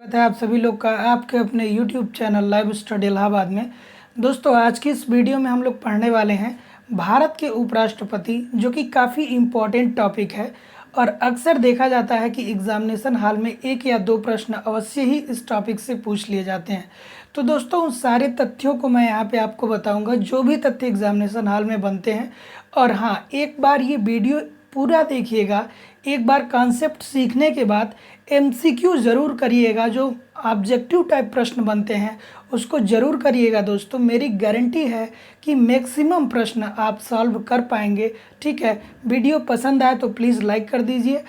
स्वागत है आप सभी लोग का आपके अपने YouTube channel live study Allahabad में। दोस्तों, आज की इस वीडियो में हम लोग पढ़ने वाले हैं भारत के उपराष्ट्रपति, जो कि काफ़ी इम्पोर्टेंट टॉपिक है और अक्सर देखा जाता है कि एग्जामिनेशन हॉल में एक या दो प्रश्न अवश्य ही इस टॉपिक से पूछ लिए जाते हैं। तो दोस्तों, उन सारे तथ्यों को मैं यहाँ पे आपको बताऊँगा जो भी तथ्य एग्जामिनेशन हॉल में बनते हैं। और हाँ, एक बार ये वीडियो पूरा देखिएगा, एक बार कॉन्सेप्ट सीखने के बाद MCQ ज़रूर करिएगा। जो ऑब्जेक्टिव टाइप प्रश्न बनते हैं उसको ज़रूर करिएगा दोस्तों। मेरी गारंटी है कि मैक्सिमम प्रश्न आप सॉल्व कर पाएंगे। ठीक है, वीडियो पसंद आए तो प्लीज़ लाइक कर दीजिए,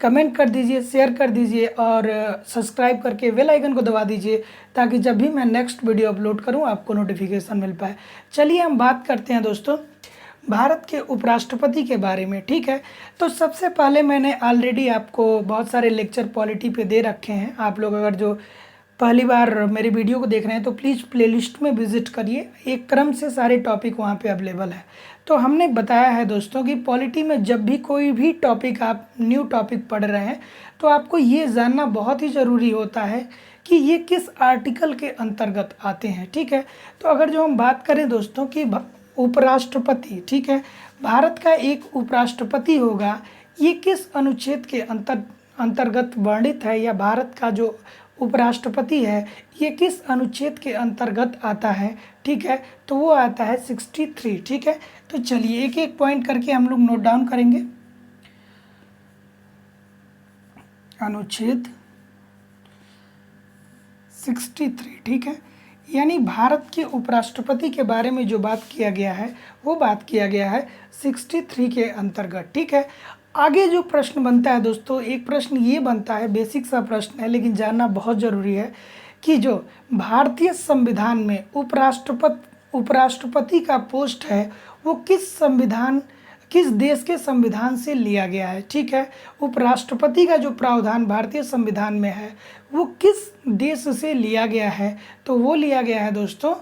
कमेंट कर दीजिए, शेयर कर दीजिए और सब्सक्राइब करके बेल आइकन को दबा दीजिए ताकि जब भी मैं नेक्स्ट वीडियो अपलोड करूं आपको नोटिफिकेशन मिल पाए। चलिए हम बात करते हैं दोस्तों भारत के उपराष्ट्रपति के बारे में। ठीक है, तो सबसे पहले मैंने ऑलरेडी आपको बहुत सारे लेक्चर पॉलिटी पे दे रखे हैं। आप लोग अगर जो पहली बार मेरे वीडियो को देख रहे हैं तो प्लीज़ प्लेलिस्ट में विजिट करिए, एक क्रम से सारे टॉपिक वहाँ पे अवेलेबल है। तो हमने बताया है दोस्तों कि पॉलिटी में जब भी कोई भी टॉपिक आप न्यू टॉपिक पढ़ रहे हैं तो आपको ये जानना बहुत ही ज़रूरी होता है कि ये किस आर्टिकल के अंतर्गत आते हैं। ठीक है, तो अगर जो हम बात करें दोस्तों कि उपराष्ट्रपति, ठीक है, भारत का एक उपराष्ट्रपति होगा, ये किस अनुच्छेद के अंतर्गत वर्णित है, या भारत का जो उपराष्ट्रपति है ये किस अनुच्छेद के अंतर्गत आता है। ठीक है, तो वो आता है 63। ठीक है, तो चलिए एक एक पॉइंट करके हम लोग नोट डाउन करेंगे। अनुच्छेद 63, ठीक है, यानी भारत के उपराष्ट्रपति के बारे में जो बात किया गया है वो बात किया गया है 63 के अंतर्गत। ठीक है, आगे जो प्रश्न बनता है दोस्तों, एक प्रश्न ये बनता है, बेसिक सा प्रश्न है लेकिन जानना बहुत ज़रूरी है कि जो भारतीय संविधान में उपराष्ट्रपति का पोस्ट है वो किस देश के संविधान से लिया गया है। ठीक है, उपराष्ट्रपति का जो प्रावधान भारतीय संविधान में है वो किस देश से लिया गया है, तो वो लिया गया है दोस्तों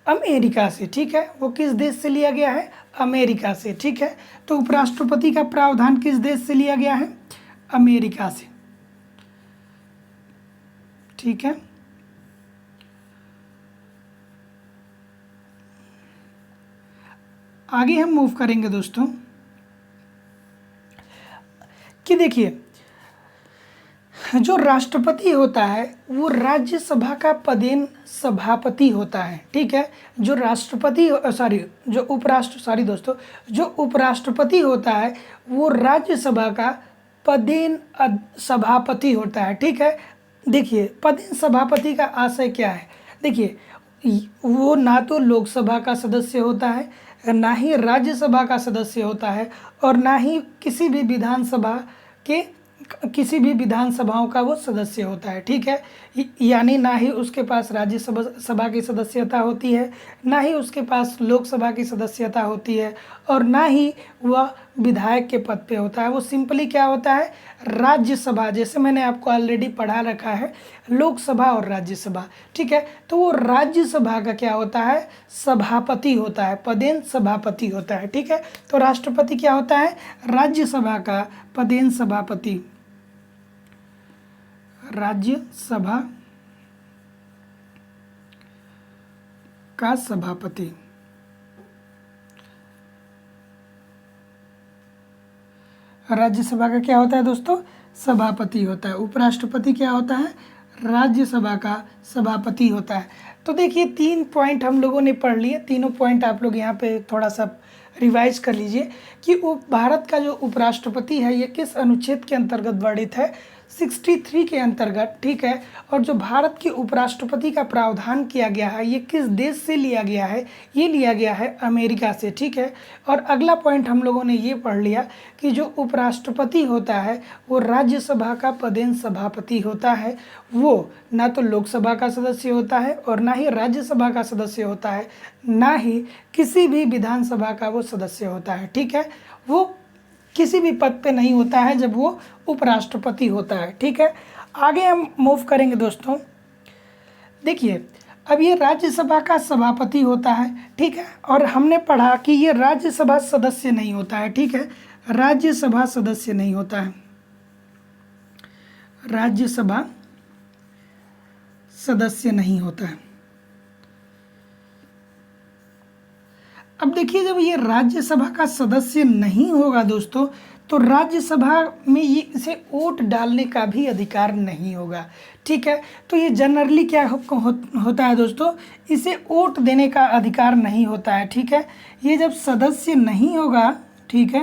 अमेरिका से। ठीक है, वो किस देश से लिया गया है, अमेरिका से। ठीक है, तो उपराष्ट्रपति का प्रावधान किस देश से लिया गया है, अमेरिका से। ठीक है, आगे हम मूव करेंगे दोस्तों कि देखिए जो राष्ट्रपति होता है वो राज्यसभा का पदेन सभापति होता है। ठीक है, जो उपराष्ट्रपति होता है वो राज्यसभा का पदेन सभापति होता है। ठीक है, देखिए पदेन सभापति का आशय क्या है, देखिए वो ना तो लोकसभा का सदस्य होता है, ना ही राज्यसभा का सदस्य होता है, और ना ही किसी भी विधानसभाओं का वो सदस्य होता है। ठीक है, यानी ना ही उसके पास राज्यसभा की सदस्यता होती है, ना ही उसके पास लोकसभा की सदस्यता होती है, और ना ही वह विधायक के पद पे होता है। वो सिंपली क्या होता है, राज्यसभा, जैसे मैंने आपको ऑलरेडी पढ़ा रखा है लोकसभा और राज्यसभा। ठीक है, तो वो राज्यसभा का क्या होता है, सभापति होता है, पदेन सभापति होता है। ठीक है, तो राष्ट्रपति क्या होता है, राज्यसभा का पदेन सभापति, राज्यसभा का सभापति। राज्यसभा का क्या होता है दोस्तों, सभापति होता है। उपराष्ट्रपति क्या होता है, राज्यसभा का सभापति होता है। तो देखिए 3 पॉइंट हम लोगों ने पढ़ लिए, तीनों पॉइंट आप लोग यहाँ पे थोड़ा सा रिवाइज कर लीजिए कि भारत का जो उपराष्ट्रपति है ये किस अनुच्छेद के अंतर्गत वर्णित है, 63 के अंतर्गत। ठीक है, और जो भारत के उपराष्ट्रपति का प्रावधान किया गया है ये किस देश से लिया गया है, ये लिया गया है अमेरिका से। ठीक है, और अगला पॉइंट हम लोगों ने ये पढ़ लिया कि जो उपराष्ट्रपति होता है वो राज्यसभा का पदेन सभापति होता है। वो ना तो लोकसभा का सदस्य होता है और ना ही राज्यसभा का सदस्य होता है, ना ही किसी भी विधानसभा का वो सदस्य होता है। ठीक है, वो किसी भी पद पे नहीं होता है जब वो उपराष्ट्रपति होता है। ठीक है, आगे हम मूव करेंगे दोस्तों। देखिए अब ये राज्यसभा का सभापति होता है। ठीक है, और हमने पढ़ा कि ये राज्यसभा सदस्य नहीं होता है। ठीक है, राज्यसभा सदस्य नहीं होता है, राज्यसभा सदस्य नहीं होता है। अब देखिए, जब ये राज्यसभा का सदस्य नहीं होगा दोस्तों, तो राज्यसभा में ये इसे वोट डालने का भी अधिकार नहीं होगा। ठीक है, तो ये जनरली क्या होता है दोस्तों, इसे वोट देने का अधिकार नहीं होता है। ठीक है, ये जब सदस्य नहीं होगा, ठीक है,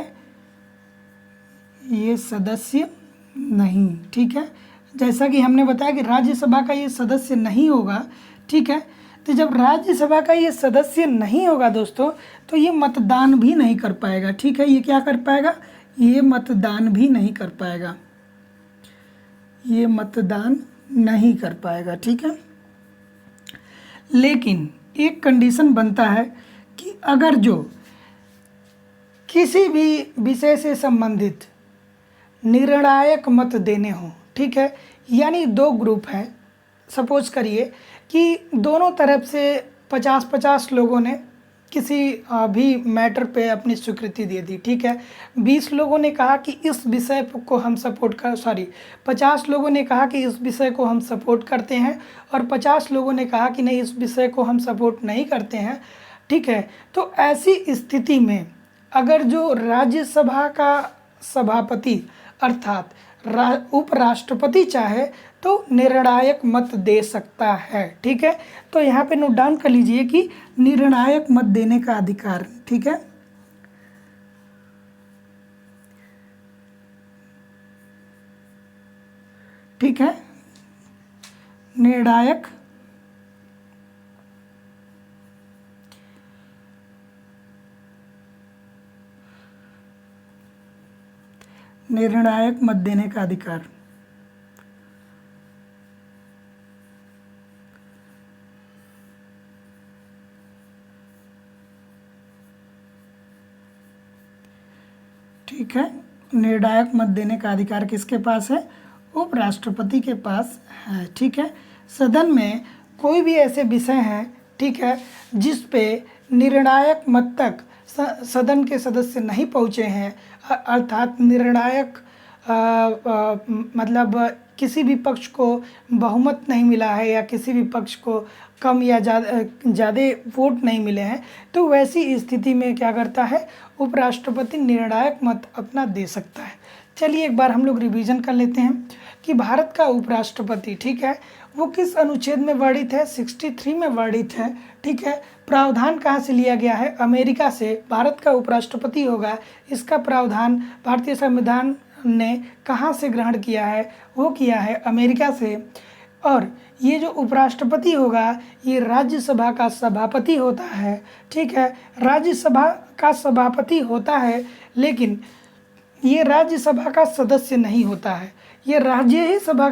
ये सदस्य नहीं, ठीक है, जैसा कि हमने बताया कि राज्यसभा का ये सदस्य नहीं होगा। ठीक है, तो जब राज्यसभा का ये सदस्य नहीं होगा दोस्तों, तो ये मतदान भी नहीं कर पाएगा। ठीक है, ये क्या कर पाएगा, ये मतदान भी नहीं कर पाएगा, ये मतदान नहीं कर पाएगा। ठीक है, लेकिन एक कंडीशन बनता है कि अगर जो किसी भी विषय से संबंधित निर्णायक मत देने हों, ठीक है, यानी दो ग्रुप हैं, सपोज करिए कि दोनों तरफ से 50-50 लोगों ने किसी भी मैटर पे अपनी स्वीकृति दे दी। ठीक है, 20 लोगों ने कहा कि इस विषय को हम सपोर्ट कर 50 लोगों ने कहा कि इस विषय को हम सपोर्ट करते हैं और 50 लोगों ने कहा कि नहीं, इस विषय को हम सपोर्ट नहीं करते हैं। ठीक है, तो ऐसी स्थिति में अगर जो राज्यसभा का सभापति अर्थात उपराष्ट्रपति चाहे तो निर्णायक मत दे सकता है। ठीक है, तो यहाँ पे नोट डाउन कर लीजिए कि निर्णायक मत देने का अधिकार। ठीक है, ठीक है, निर्णायक मत देने का अधिकार। ठीक है, निर्णायक मत देने का अधिकार किसके पास है, उपराष्ट्रपति के पास है। ठीक है, सदन में कोई भी ऐसे विषय हैं, ठीक है, जिस पे निर्णायक मत तक सदन के सदस्य नहीं पहुँचे हैं, अर्थात निर्णायक मतलब किसी भी पक्ष को बहुमत नहीं मिला है या किसी भी पक्ष को कम या ज़्यादा वोट नहीं मिले हैं, तो वैसी स्थिति में क्या करता है, उपराष्ट्रपति निर्णायक मत अपना दे सकता है। चलिए एक बार हम लोग रिवीजन कर लेते हैं कि भारत का उपराष्ट्रपति, ठीक है, वो किस अनुच्छेद में वर्णित है, 63 में वर्णित है। ठीक है, प्रावधान कहाँ से लिया गया है, अमेरिका से भारत का उपराष्ट्रपति होगा, इसका प्रावधान भारतीय संविधान ने कहाँ से ग्रहण किया है, वो किया है अमेरिका से। और ये जो उपराष्ट्रपति होगा ये राज्यसभा का सभापति होता है। ठीक है, राज्यसभा का सभापति होता है, लेकिन ये राज्यसभा का सदस्य नहीं होता है, ये राज्यसभा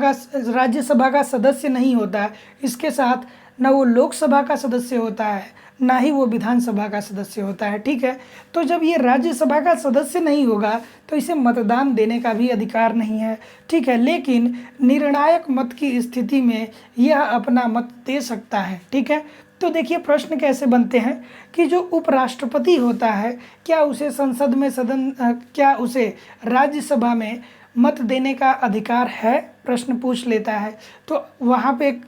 का सदस्य नहीं होता है। इसके साथ न वो लोकसभा का सदस्य होता है, ना ही वो विधानसभा का सदस्य होता है। ठीक है, तो जब ये राज्यसभा का सदस्य नहीं होगा तो इसे मतदान देने का भी अधिकार नहीं है। ठीक है, लेकिन निर्णायक मत की स्थिति में यह अपना मत दे सकता है। ठीक है, तो देखिए प्रश्न कैसे बनते हैं कि जो उपराष्ट्रपति होता है क्या उसे संसद में क्या उसे राज्यसभा में मत देने का अधिकार है, प्रश्न पूछ लेता है। तो वहाँ पे एक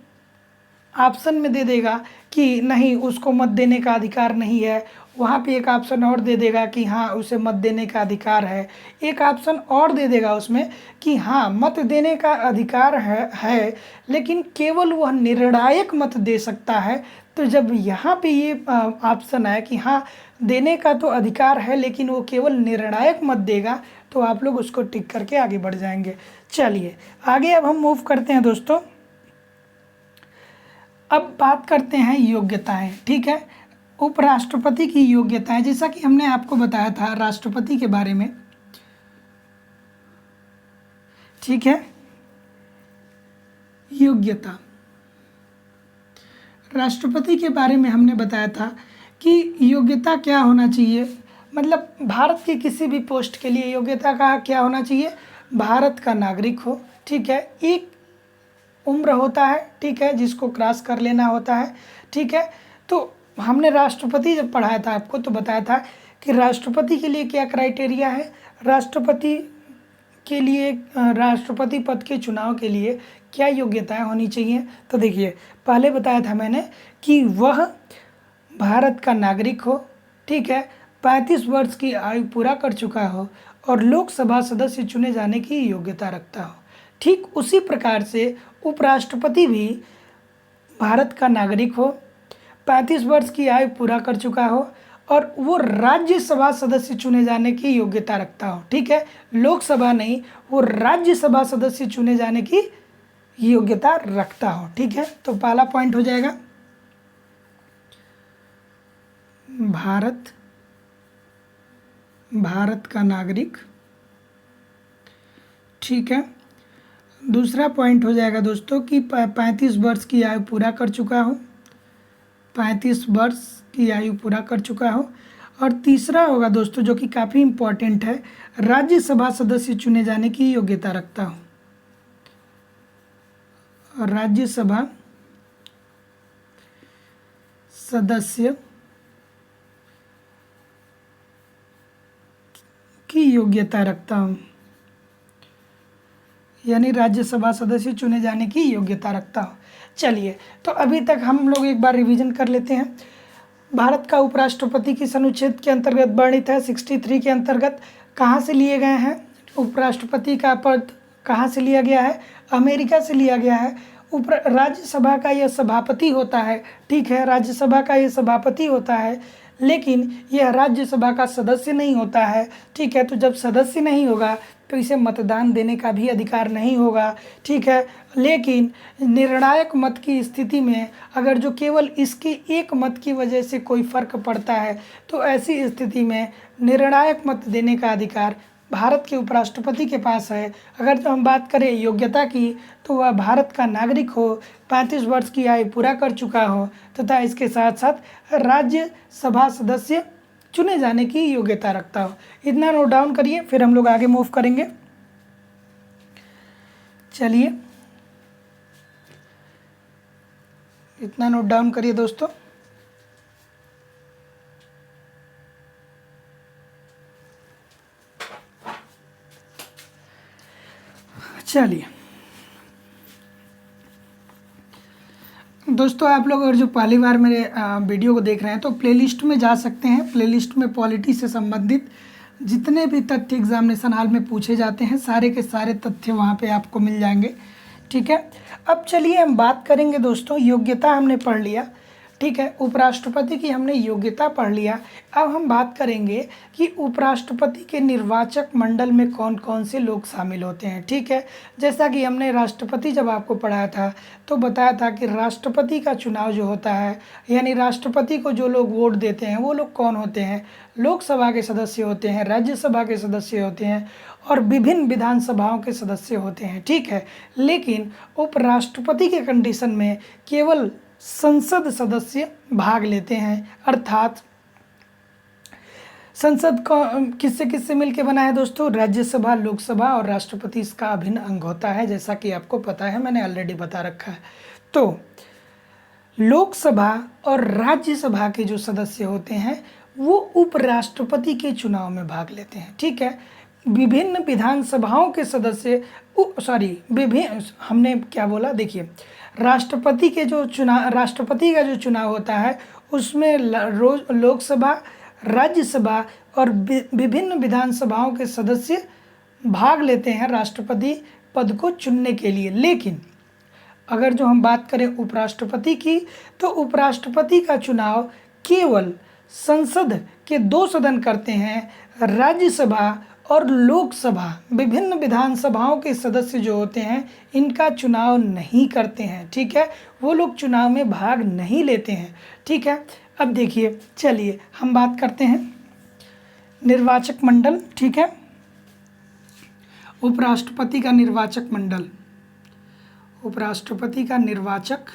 ऑप्शन में दे देगा कि नहीं, उसको मत देने का अधिकार नहीं है। वहाँ पे एक ऑप्शन और दे देगा कि हाँ, उसे मत देने का अधिकार है। एक ऑप्शन और दे देगा उसमें कि हाँ, मत देने का अधिकार है लेकिन केवल वह निर्णायक मत दे सकता है। तो जब यहाँ पे ये ऑप्शन आए कि हाँ, देने का तो अधिकार है लेकिन वो केवल निर्णायक मत देगा, तो आप लोग उसको टिक करके आगे बढ़ जाएंगे। चलिए आगे अब हम मूव करते हैं दोस्तों। अब बात करते हैं योग्यताएं। ठीक है, उपराष्ट्रपति की योग्यताएं, जैसा कि हमने आपको बताया था राष्ट्रपति के बारे में। ठीक है, योग्यता, राष्ट्रपति के बारे में हमने बताया था कि योग्यता क्या होना चाहिए, मतलब भारत की किसी भी पोस्ट के लिए योग्यता का क्या होना चाहिए, भारत का नागरिक हो। ठीक है, एक उम्र होता है, ठीक है, जिसको क्रॉस कर लेना होता है। ठीक है, तो हमने राष्ट्रपति जब पढ़ाया था आपको तो बताया था कि राष्ट्रपति के लिए क्या क्राइटेरिया है, राष्ट्रपति के लिए राष्ट्रपति पद के चुनाव के लिए क्या योग्यताएं होनी चाहिए? तो देखिए, पहले बताया था मैंने कि वह भारत का नागरिक हो, ठीक है, 35 वर्ष की आयु पूरा कर चुका हो और लोकसभा सदस्य चुने जाने की योग्यता रखता हो। ठीक उसी प्रकार से उपराष्ट्रपति भी भारत का नागरिक हो, 35 वर्ष की आयु पूरा कर चुका हो और वो राज्यसभा सदस्य चुने जाने की योग्यता रखता हो। ठीक है, लोकसभा नहीं, वो राज्यसभा सदस्य चुने जाने की योग्यता रखता हो। ठीक है, तो पहला पॉइंट हो जाएगा भारत का नागरिक। ठीक है, दूसरा पॉइंट हो जाएगा दोस्तों कि 35 वर्ष की आयु पूरा कर चुका हो, 35 वर्ष की आयु पूरा कर चुका हो। और तीसरा होगा दोस्तों, जो कि काफ़ी इम्पोर्टेंट है, राज्यसभा सदस्य चुने जाने की योग्यता रखता हो। और राज्यसभा सदस्य की योग्यता रखता हूँ, यानी राज्यसभा सदस्य चुने जाने की योग्यता रखता हूँ। चलिए, तो अभी तक हम लोग एक बार रिवीजन कर लेते हैं। भारत का उपराष्ट्रपति किस अनुच्छेद के अंतर्गत वर्णित है? 63 के अंतर्गत। कहाँ से लिए गए हैं? उपराष्ट्रपति का पद कहाँ से लिया गया है? अमेरिका से लिया गया है। राज्यसभा का यह सभापति होता है, ठीक है, राज्यसभा का यह सभापति होता है, लेकिन यह राज्यसभा का सदस्य नहीं होता है। ठीक है, तो जब सदस्य नहीं होगा तो इसे मतदान देने का भी अधिकार नहीं होगा। ठीक है, लेकिन निर्णायक मत की स्थिति में अगर जो केवल इसके एक मत की वजह से कोई फर्क पड़ता है तो ऐसी स्थिति में निर्णायक मत देने का अधिकार भारत के उपराष्ट्रपति के पास है। अगर जो हम बात करें योग्यता की, तो वह भारत का नागरिक हो, 35 वर्ष की आयु पूरा कर चुका हो तथा इसके साथ साथ राज्यसभा सदस्य चुने जाने की योग्यता रखता हो। इतना नोट डाउन करिए, फिर हम लोग आगे मूव करेंगे। चलिए, इतना नोट डाउन करिए दोस्तों। चलिए दोस्तों, आप लोग अगर जो पहली बार मेरे वीडियो को देख रहे हैं तो प्लेलिस्ट में जा सकते हैं। प्लेलिस्ट में पॉलिटी से संबंधित जितने भी तथ्य एग्जामिनेशन हॉल में पूछे जाते हैं, सारे के सारे तथ्य वहाँ पे आपको मिल जाएंगे। ठीक है, अब चलिए हम बात करेंगे दोस्तों, योग्यता हमने पढ़ लिया, ठीक है, उपराष्ट्रपति की हमने योग्यता पढ़ लिया। अब हम बात करेंगे कि उपराष्ट्रपति के निर्वाचक मंडल में कौन कौन से लोग शामिल होते हैं। ठीक है, जैसा कि हमने राष्ट्रपति जब आपको पढ़ाया था तो बताया था कि राष्ट्रपति का चुनाव जो होता है, यानी राष्ट्रपति को जो लोग वोट देते हैं वो लोग कौन होते हैं? लोकसभा के सदस्य होते हैं, राज्यसभा के सदस्य होते हैं और विभिन्न विधानसभाओं के सदस्य होते हैं। ठीक है, लेकिन उपराष्ट्रपति के कंडीशन में केवल संसद सदस्य भाग लेते हैं, अर्थात संसद को किससे किससे मिलकर बना है दोस्तों? राज्यसभा, लोकसभा और राष्ट्रपति इसका अभिन्न अंग होता है, जैसा कि आपको पता है, मैंने ऑलरेडी बता रखा है। तो लोकसभा और राज्यसभा के जो सदस्य होते हैं वो उपराष्ट्रपति के चुनाव में भाग लेते हैं। ठीक है, विभिन्न विधानसभाओं के सदस्य विभिन्न, हमने क्या बोला, देखिए, राष्ट्रपति का जो चुनाव होता है उसमें लोकसभा, राज्यसभा और विभिन्न विधानसभाओं के सदस्य भाग लेते हैं राष्ट्रपति पद को चुनने के लिए। लेकिन अगर जो हम बात करें उपराष्ट्रपति की, तो उपराष्ट्रपति का चुनाव केवल संसद के 2 सदन करते हैं, राज्यसभा और लोकसभा, विभिन्न विधानसभाओं के सदस्य जो होते हैं इनका चुनाव नहीं करते हैं। ठीक है, वो लोग चुनाव में भाग नहीं लेते हैं। ठीक है, अब देखिए, चलिए हम बात करते हैं निर्वाचक मंडल। ठीक है, उपराष्ट्रपति का निर्वाचक मंडल, उपराष्ट्रपति का निर्वाचक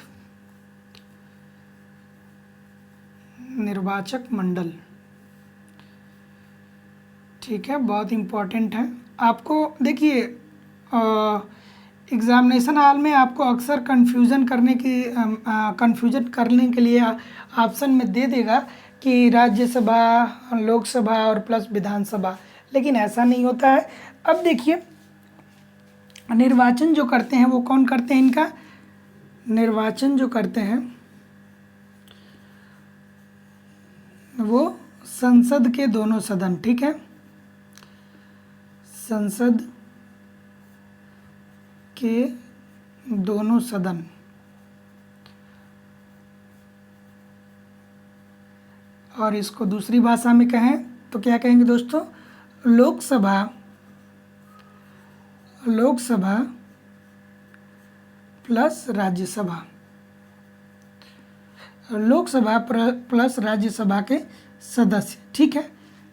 मंडल, ठीक है, बहुत इम्पॉर्टेंट है। आपको देखिए, एग्ज़ामिनेशन हॉल में आपको अक्सर कन्फ्यूज़न करने के लिए ऑप्शन में दे देगा कि राज्यसभा, लोकसभा और प्लस विधानसभा, लेकिन ऐसा नहीं होता है। अब देखिए, निर्वाचन जो करते हैं वो कौन करते हैं, इनका निर्वाचन जो करते हैं वो संसद के दोनों सदन, ठीक है, संसद के दोनों सदन। और इसको दूसरी भाषा में कहें तो क्या कहेंगे दोस्तों, लोकसभा प्लस राज्यसभा, लोकसभा प्लस राज्यसभा के सदस्य, ठीक है।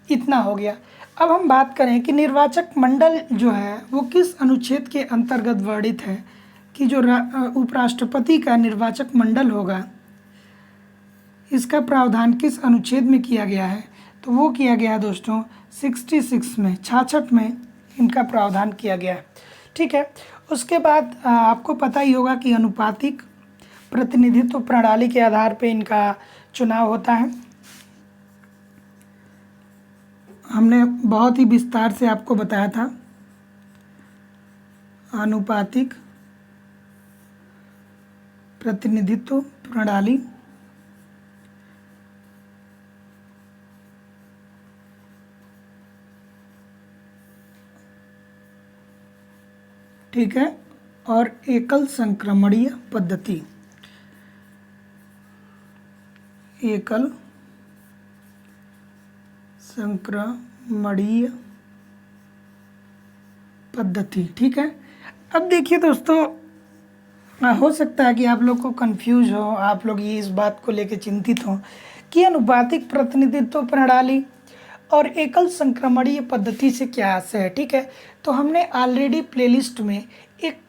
इतना हो गया। अब हम बात करें कि निर्वाचक मंडल जो है वो किस अनुच्छेद के अंतर्गत वर्णित है, कि जो उपराष्ट्रपति का निर्वाचक मंडल होगा इसका प्रावधान किस अनुच्छेद में किया गया है, तो वो किया गया है दोस्तों 66 में, 66 में इनका प्रावधान किया गया है, ठीक है। उसके बाद आपको पता ही होगा कि अनुपातिक प्रतिनिधित्व प्रणाली के आधार पे इनका चुनाव होता है। हमने बहुत ही विस्तार से आपको बताया था, अनुपातिक प्रतिनिधित्व प्रणाली ठीक है, और एकल संक्रमणीय पद्धति, एकल संक्रमणीय पद्धति, ठीक है। अब देखिए दोस्तों, हो सकता है कि आप लोग को कंफ्यूज हो, आप लोग ये इस बात को लेकर चिंतित हो कि अनुपातिक प्रतिनिधित्व प्रणाली और एकल संक्रमणीय पद्धति से क्या आशय है, ठीक है। तो हमने ऑलरेडी प्लेलिस्ट में एक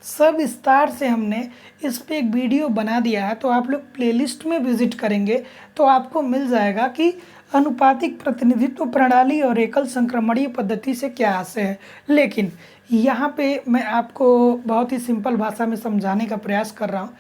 सविस्तार से हमने इस पे एक वीडियो बना दिया है, तो आप लोग प्लेलिस्ट में विजिट करेंगे तो आपको मिल जाएगा कि अनुपातिक प्रतिनिधित्व प्रणाली और एकल संक्रमणीय पद्धति से क्या आशय है। लेकिन यहाँ पे मैं आपको बहुत ही सिंपल भाषा में समझाने का प्रयास कर रहा हूँ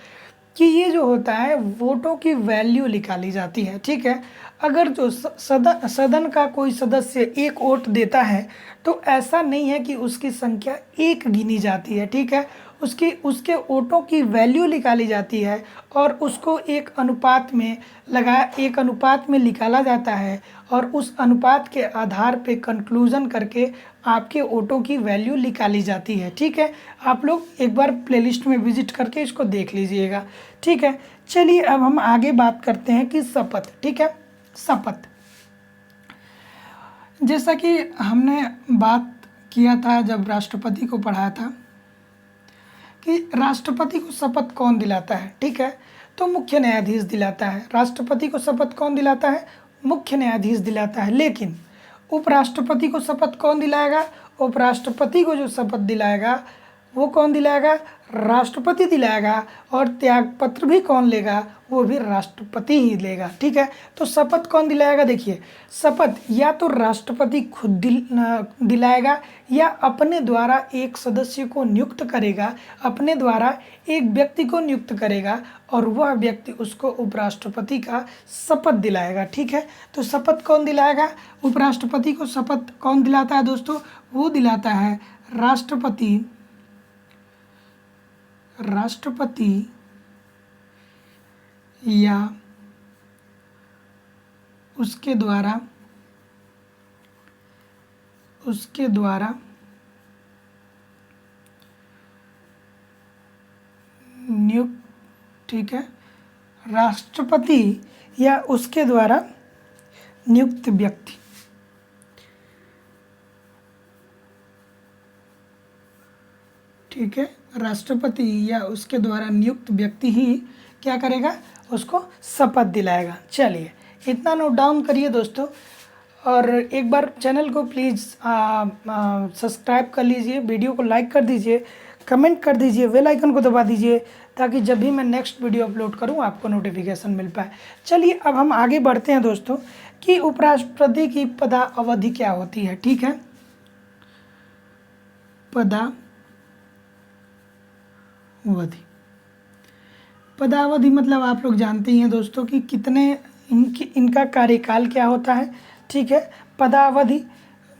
कि ये जो होता है वोटों की वैल्यू निकाली जाती है, ठीक है। अगर जो सदन का कोई सदस्य एक वोट देता है तो ऐसा नहीं है कि उसकी संख्या एक गिनी जाती है, ठीक है। उसके वोटों की वैल्यू निकाली जाती है और उसको एक अनुपात में निकाला जाता है और उस अनुपात के आधार पे कंक्लूजन करके आपके वोटों की वैल्यू निकाली जाती है, ठीक है। आप लोग एक बार प्लेलिस्ट में विजिट करके इसको देख लीजिएगा, ठीक है। चलिए अब हम आगे बात करते हैं कि शपथ, ठीक है। शपथ, जैसा कि हमने बात किया था जब राष्ट्रपति को पढ़ाया था कि राष्ट्रपति को शपथ कौन दिलाता है, ठीक है। तो मुख्य न्यायाधीश दिलाता है। राष्ट्रपति को शपथ कौन दिलाता है, मुख्य न्यायाधीश दिलाता है। लेकिन उपराष्ट्रपति को शपथ कौन दिलाएगा, उपराष्ट्रपति को जो शपथ दिलाएगा वो कौन दिलाएगा, राष्ट्रपति दिलाएगा। और त्यागपत्र भी कौन लेगा, वो भी राष्ट्रपति ही लेगा, ठीक है। तो शपथ कौन दिलाएगा, देखिए शपथ या तो राष्ट्रपति खुद दिलाएगा या अपने द्वारा एक सदस्य को नियुक्त करेगा, अपने द्वारा एक व्यक्ति को नियुक्त करेगा और वह व्यक्ति उसको उपराष्ट्रपति का शपथ दिलाएगा, ठीक है। तो शपथ कौन दिलाएगा, उपराष्ट्रपति को शपथ कौन दिलाता है दोस्तों, वो दिलाता है राष्ट्रपति या उसके द्वारा नियुक्त, ठीक है, राष्ट्रपति या उसके द्वारा नियुक्त व्यक्ति, ठीक है। राष्ट्रपति या उसके द्वारा नियुक्त व्यक्ति ही क्या करेगा, उसको शपथ दिलाएगा। चलिए इतना नोट डाउन करिए दोस्तों, और एक बार चैनल को प्लीज़ सब्सक्राइब कर लीजिए, वीडियो को लाइक कर दीजिए, कमेंट कर दीजिए, बेल आइकन को दबा दीजिए ताकि जब भी मैं नेक्स्ट वीडियो अपलोड करूं आपको नोटिफिकेशन मिल पाए। चलिए अब हम आगे बढ़ते हैं दोस्तों कि उपराष्ट्रपति की पदावधि क्या होती है, ठीक है। पदावधि मतलब आप लोग जानते ही हैं दोस्तों कि कितने इनका कार्यकाल क्या होता है, ठीक है। पदावधि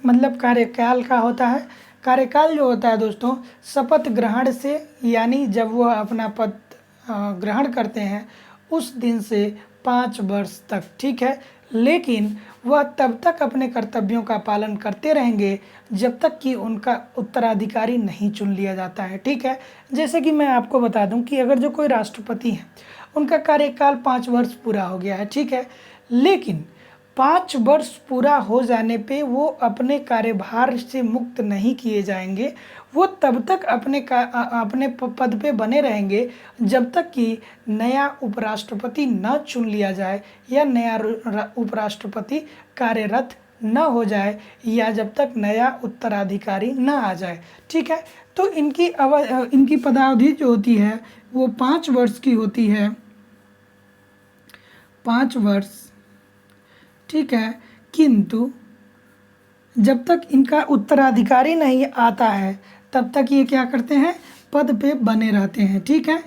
मतलब कार्यकाल का होता है, कार्यकाल जो होता है दोस्तों शपथ ग्रहण से, यानी जब वह अपना पद ग्रहण करते हैं उस दिन से 5 वर्ष तक, ठीक है। लेकिन वह तब तक अपने कर्तव्यों का पालन करते रहेंगे जब तक कि उनका उत्तराधिकारी नहीं चुन लिया जाता है, ठीक है। जैसे कि मैं आपको बता दूं कि अगर जो कोई राष्ट्रपति है उनका कार्यकाल 5 वर्ष पूरा हो गया है, ठीक है, लेकिन 5 वर्ष पूरा हो जाने पे वो अपने कार्यभार से मुक्त नहीं किए जाएंगे। वो तब तक अपने पद पे बने रहेंगे जब तक कि नया उपराष्ट्रपति न चुन लिया जाए या नया उपराष्ट्रपति कार्यरत न हो जाए या जब तक नया उत्तराधिकारी न आ जाए, ठीक है। तो इनकी पदावधि जो होती है वो 5 वर्ष की होती है, 5 वर्ष, ठीक है। किंतु जब तक इनका उत्तराधिकारी नहीं आता है तब तक ये क्या करते हैं, पद पे बने रहते हैं, ठीक है।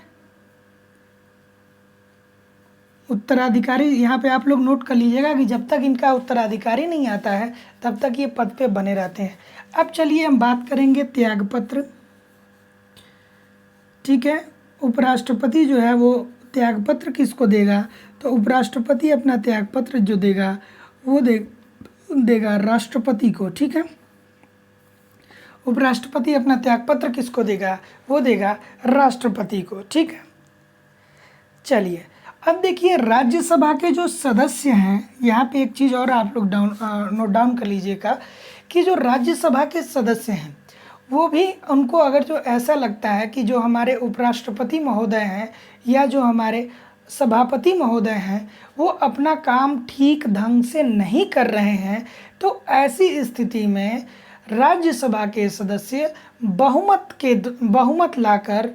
उत्तराधिकारी यहाँ पे आप लोग नोट कर लीजिएगा कि जब तक इनका उत्तराधिकारी नहीं आता है तब तक ये पद पे बने रहते हैं। अब चलिए हम बात करेंगे त्यागपत्र, ठीक है। उपराष्ट्रपति जो है वो त्यागपत्र किसको देगा, तो उपराष्ट्रपति अपना त्यागपत्र जो देगा वो देगा राष्ट्रपति को, ठीक है। उपराष्ट्रपति अपना त्यागपत्र किसको देगा, वो देगा राष्ट्रपति को, ठीक है। चलिए अब देखिए राज्यसभा के जो सदस्य हैं, यहाँ पे एक चीज़ और आप लोग नोट डाउन कर लीजिएगा कि जो राज्यसभा के सदस्य हैं वो भी, उनको अगर जो ऐसा लगता है कि जो हमारे उपराष्ट्रपति महोदय हैं या जो हमारे सभापति महोदय हैं वो अपना काम ठीक ढंग से नहीं कर रहे हैं, तो ऐसी स्थिति में राज्यसभा के सदस्य बहुमत लाकर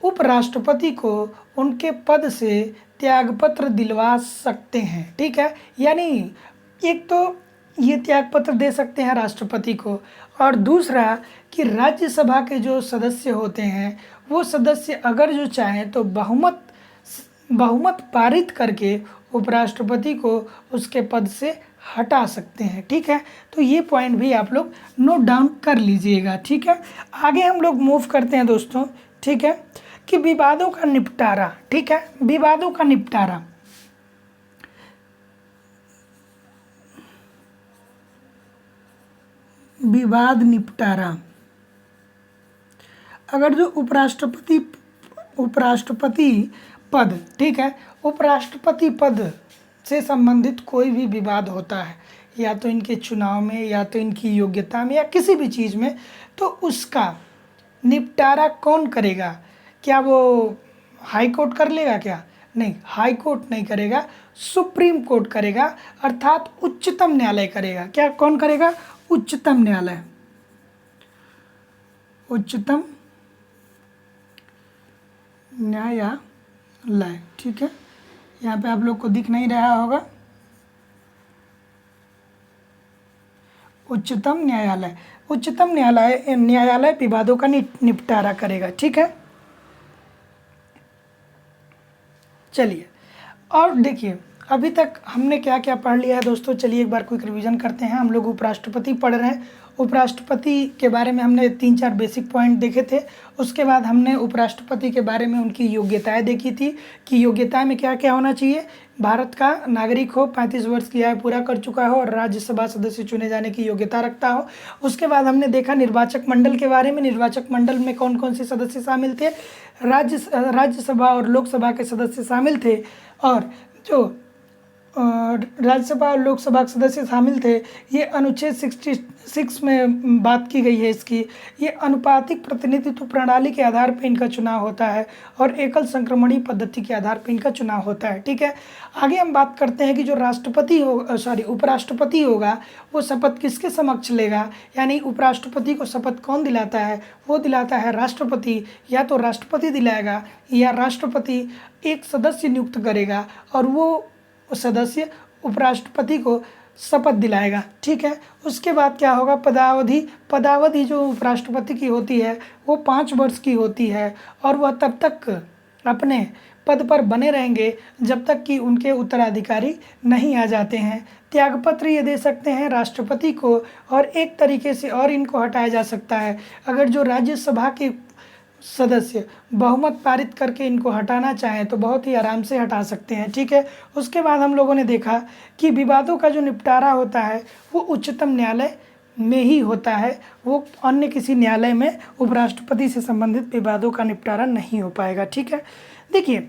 उपराष्ट्रपति को उनके पद से त्यागपत्र दिलवा सकते हैं, ठीक है। यानी एक तो ये त्यागपत्र दे सकते हैं राष्ट्रपति को, और दूसरा कि राज्यसभा के जो सदस्य होते हैं वो सदस्य अगर जो चाहें तो बहुमत पारित करके उपराष्ट्रपति को उसके पद से हटा सकते हैं, ठीक है। तो ये पॉइंट भी आप लोग नोट डाउन कर लीजिएगा, ठीक है। आगे हम लोग मूव करते हैं दोस्तों, ठीक है, कि विवादों का निपटारा, ठीक है। विवादों का निपटारा, विवाद निपटारा, अगर जो उपराष्ट्रपति पद, ठीक है, उपराष्ट्रपति पद से संबंधित कोई भी विवाद होता है या तो इनके चुनाव में या तो इनकी योग्यता में या किसी भी चीज़ में, तो उसका निपटारा कौन करेगा, क्या वो हाई कोर्ट कर लेगा क्या, नहीं, हाई कोर्ट नहीं करेगा, सुप्रीम कोर्ट करेगा, अर्थात उच्चतम न्यायालय करेगा। क्या कौन करेगा, उच्चतम न्यायालय, उच्चतम न्यायालय, ठीक है। यहाँ पे आप लोग को दिख नहीं रहा होगा, उच्चतम न्यायालय, उच्चतम न्यायालय विवादों का निपटारा करेगा, ठीक है। चलिए और देखिए अभी तक हमने क्या क्या पढ़ लिया है दोस्तों, चलिए एक बार क्विक रिवीजन करते हैं। हम लोग उपराष्ट्रपति पढ़ रहे हैं, उपराष्ट्रपति के बारे में हमने 3-4 बेसिक पॉइंट देखे थे। उसके बाद हमने उपराष्ट्रपति के बारे में उनकी योग्यताएं देखी थी कि योग्यताएं में क्या क्या होना चाहिए, भारत का नागरिक हो, 35 वर्ष की आयु पूरा कर चुका हो और राज्यसभा सदस्य चुने जाने की योग्यता रखता हो। उसके बाद हमने देखा निर्वाचक मंडल के बारे में, निर्वाचक मंडल में कौन कौन से सदस्य शामिल थे, राज्यसभा और लोकसभा के सदस्य शामिल थे, और जो राज्यसभा और लोकसभा के सदस्य शामिल थे, ये अनुच्छेद 66 में बात की गई है इसकी। ये अनुपातिक प्रतिनिधित्व प्रणाली के आधार पर इनका चुनाव होता है और एकल संक्रमणीय पद्धति के आधार पर इनका चुनाव होता है, ठीक है। आगे हम बात करते हैं कि जो उपराष्ट्रपति होगा वो शपथ किसके समक्ष लेगा, यानी उपराष्ट्रपति को शपथ कौन दिलाता है, वो दिलाता है राष्ट्रपति, या तो राष्ट्रपति दिलाएगा या राष्ट्रपति एक सदस्य नियुक्त करेगा और वो सदस्य उपराष्ट्रपति को शपथ दिलाएगा, ठीक है। उसके बाद क्या होगा, पदावधि जो उपराष्ट्रपति की होती है वो 5 वर्ष की होती है और वह तब तक अपने पद पर बने रहेंगे जब तक कि उनके उत्तराधिकारी नहीं आ जाते हैं। त्यागपत्र ये दे सकते हैं राष्ट्रपति को, और एक तरीके से और इनको हटाया जा सकता है। अगर जो राज्यसभा के सदस्य बहुमत पारित करके इनको हटाना चाहें तो बहुत ही आराम से हटा सकते हैं, ठीक है। उसके बाद हम लोगों ने देखा कि विवादों का जो निपटारा होता है वो उच्चतम न्यायालय में ही होता है, वो अन्य किसी न्यायालय में उपराष्ट्रपति से संबंधित विवादों का निपटारा नहीं हो पाएगा, ठीक है। देखिए,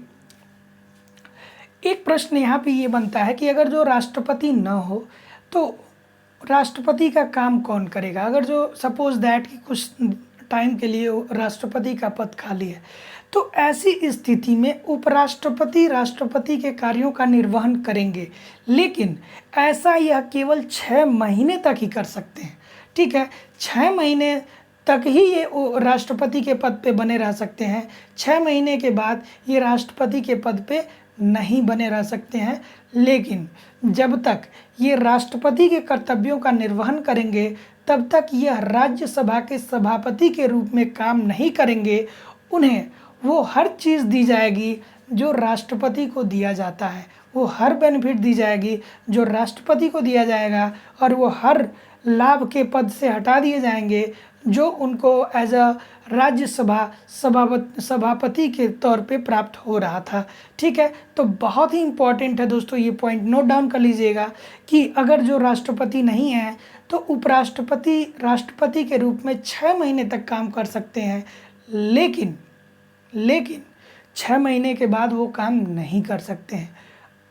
एक प्रश्न यहाँ पे ये बनता है कि अगर जो राष्ट्रपति न हो तो राष्ट्रपति का काम कौन करेगा। अगर जो सपोज दैट कि कुछ टाइम के लिए राष्ट्रपति का पद खाली है, तो ऐसी स्थिति में उपराष्ट्रपति राष्ट्रपति के कार्यों का निर्वहन करेंगे, लेकिन ऐसा यह केवल 6 महीने तक ही कर सकते हैं, ठीक है। 6 महीने तक ही ये राष्ट्रपति के पद पे बने रह सकते हैं। 6 महीने के बाद ये राष्ट्रपति के पद पे नहीं बने रह सकते हैं, लेकिन जब तक ये राष्ट्रपति के कर्तव्यों का निर्वहन करेंगे तब तक यह राज्यसभा के सभापति के रूप में काम नहीं करेंगे। उन्हें वो हर चीज़ दी जाएगी जो राष्ट्रपति को दिया जाता है, वो हर बेनिफिट दी जाएगी जो राष्ट्रपति को दिया जाएगा, और वो हर लाभ के पद से हटा दिए जाएंगे जो उनको एज अ राज्यसभा सभापति के तौर पे प्राप्त हो रहा था, ठीक है। तो बहुत ही इम्पॉर्टेंट है दोस्तों, ये पॉइंट नोट डाउन कर लीजिएगा कि अगर जो राष्ट्रपति नहीं है तो उपराष्ट्रपति राष्ट्रपति के रूप में 6 महीने तक काम कर सकते हैं, लेकिन 6 महीने के बाद वो काम नहीं कर सकते हैं।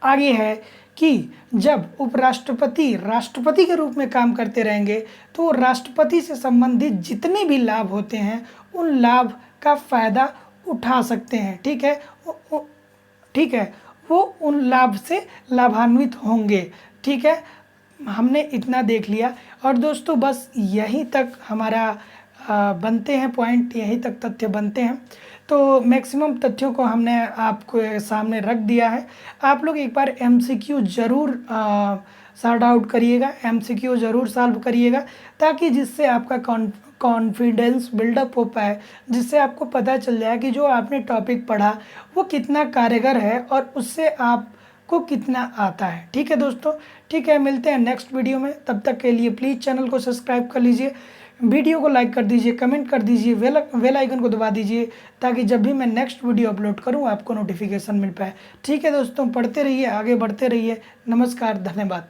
आगे है कि जब उपराष्ट्रपति राष्ट्रपति के रूप में काम करते रहेंगे तो राष्ट्रपति से संबंधित जितने भी लाभ होते हैं उन लाभ का फ़ायदा उठा सकते हैं, ठीक है। ठीक है, वो उन लाभ से लाभान्वित होंगे, ठीक है। हमने इतना देख लिया, और दोस्तों बस यहीं तक हमारा बनते हैं पॉइंट, यहीं तक तथ्य बनते हैं। तो मैक्सिमम तथ्यों को हमने आपको सामने रख दिया है। आप लोग एक बार एमसीक्यू ज़रूर सॉर्ट आउट करिएगा, एमसीक्यू ज़रूर सॉल्व करिएगा, ताकि जिससे आपका कॉन्फिडेंस बिल्डअप हो पाए, जिससे आपको पता चल जाए कि जो आपने टॉपिक पढ़ा वो कितना कारगर है और उससे आपको कितना आता है, ठीक है दोस्तों। ठीक है, मिलते हैं नेक्स्ट वीडियो में। तब तक के लिए प्लीज़ चैनल को सब्सक्राइब कर लीजिए, वीडियो को लाइक कर दीजिए, कमेंट कर दीजिए, बेल आइकन को दबा दीजिए, ताकि जब भी मैं नेक्स्ट वीडियो अपलोड करूं आपको नोटिफिकेशन मिल पाए। ठीक है दोस्तों, पढ़ते रहिए, आगे बढ़ते रहिए। नमस्कार, धन्यवाद।